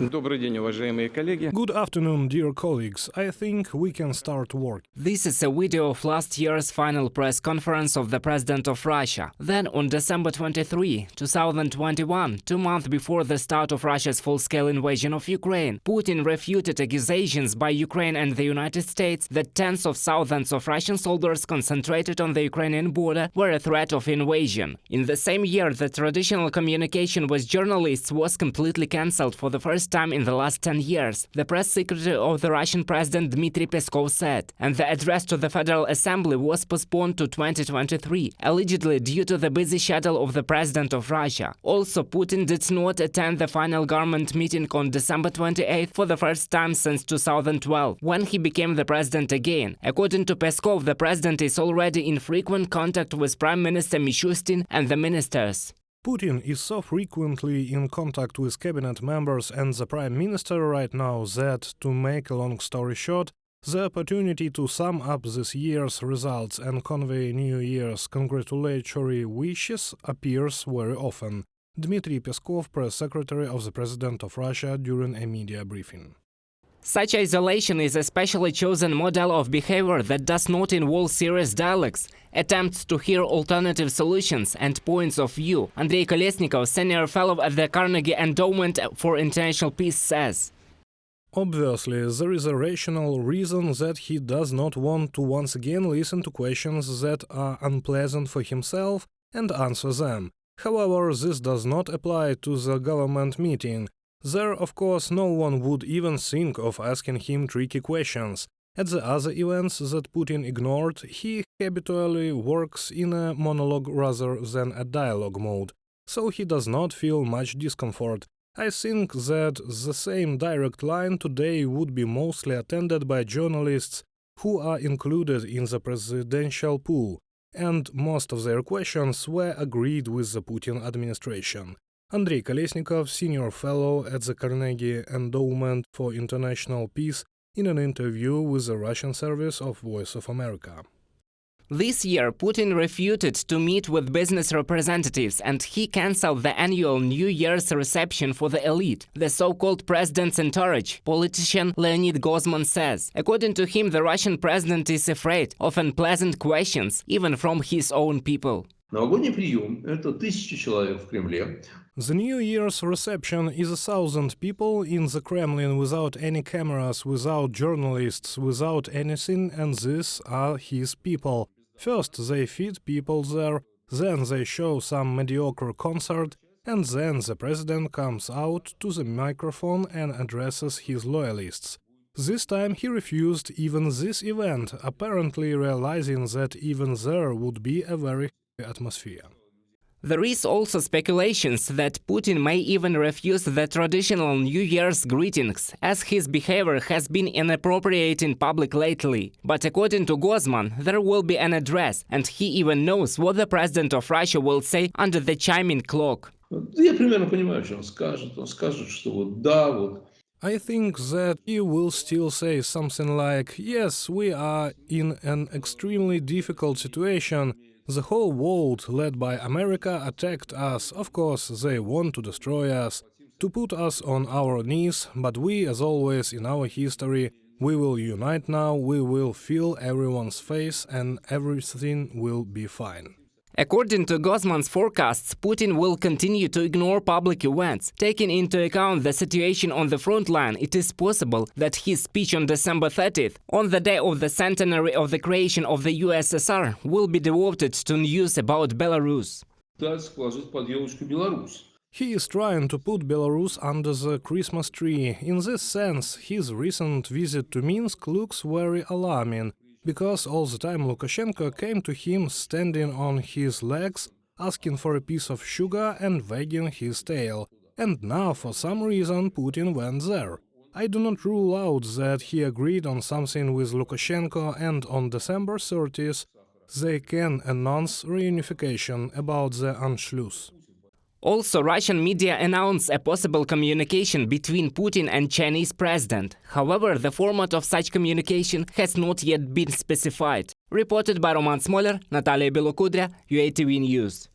Добрый день, уважаемые коллеги. Good afternoon, dear colleagues. I think we can start work. This is a video of last year's final press conference of the President of Russia. Then, on December 23, 2021, 2 months before the start of Russia's full-scale invasion of Ukraine, Putin refuted accusations by Ukraine and the United States that tens of thousands of Russian soldiers concentrated on the Ukrainian border were a threat of invasion. In the same year, the traditional communication with journalists was completely cancelled for the first time in the last 10 years, the press secretary of the Russian President Dmitry Peskov said, and the address to the Federal Assembly was postponed to 2023, allegedly due to the busy schedule of the President of Russia. Also, Putin did not attend the final government meeting on December 28 for the first time since 2012, when he became the president again. According to Peskov, the president is already in frequent contact with Prime Minister Mishustin and the ministers. Putin is so frequently in contact with cabinet members and the Prime Minister right now that, to make a long story short, the opportunity to sum up this year's results and convey New Year's congratulatory wishes appears very often. Dmitry Peskov, press secretary of the President of Russia, during a media briefing. Such isolation is a specially chosen model of behavior that does not involve serious dialogues, attempts to hear alternative solutions and points of view, Andrei Kolesnikov, senior fellow at the Carnegie Endowment for International Peace, says. Obviously, there is a rational reason that he does not want to once again listen to questions that are unpleasant for himself and answer them. However, this does not apply to the government meeting. There, of course, no one would even think of asking him tricky questions. At the other events that Putin ignored, he habitually works in a monologue rather than a dialogue mode, so he does not feel much discomfort. I think that the same direct line today would be mostly attended by journalists who are included in the presidential pool, and most of their questions were agreed with the Putin administration. Andrei Kolesnikov, senior fellow at the Carnegie Endowment for International Peace, in an interview with the Russian service of Voice of America. This year, Putin refuted to meet with business representatives, and he cancelled the annual New Year's reception for the elite, the so-called president's entourage, politician Leonid Gozman says. According to him, the Russian president is afraid of unpleasant questions, even from his own people. Новогодний прием – это 1000 человек в Кремле. The New Year's reception is 1,000 people in the Kremlin without any cameras, without journalists, without anything, and these are his people. First they feed people there, then they show some mediocre concert, and then the president comes out to the microphone and addresses his loyalists. This time he refused even this event, apparently realizing that even there would be a very atmosphere. There is also speculations that Putin may even refuse the traditional New Year's greetings, as his behavior has been inappropriate in public lately. But according to Gozman, there will be an address, and he even knows what the President of Russia will say under the chiming clock. Я примерно понимаю, что он скажет. Он скажет, что вот да, вот. I think that he will still say something like, yes, we are in an extremely difficult situation. The whole world, led by America, attacked us. Of course, they want to destroy us, to put us on our knees, but we, as always in our history, we will unite now, we will feel everyone's face, and everything will be fine. According to Gozman's forecasts, Putin will continue to ignore public events. Taking into account the situation on the front line, it is possible that his speech on December 30th, on the day of the centenary of the creation of the USSR, will be devoted to news about Belarus. He is trying to put Belarus under the Christmas tree. In this sense, his recent visit to Minsk looks very alarming, because all the time Lukashenko came to him standing on his legs, asking for a piece of sugar and wagging his tail. And now, for some reason, Putin went there. I do not rule out that he agreed on something with Lukashenko, and on December 30th they can announce reunification about the Anschluss. Also, Russian media announced a possible communication between Putin and Chinese president. However, the format of such communication has not yet been specified. Reported by Roman Smoler, Natalia Belokudrya, UATV News.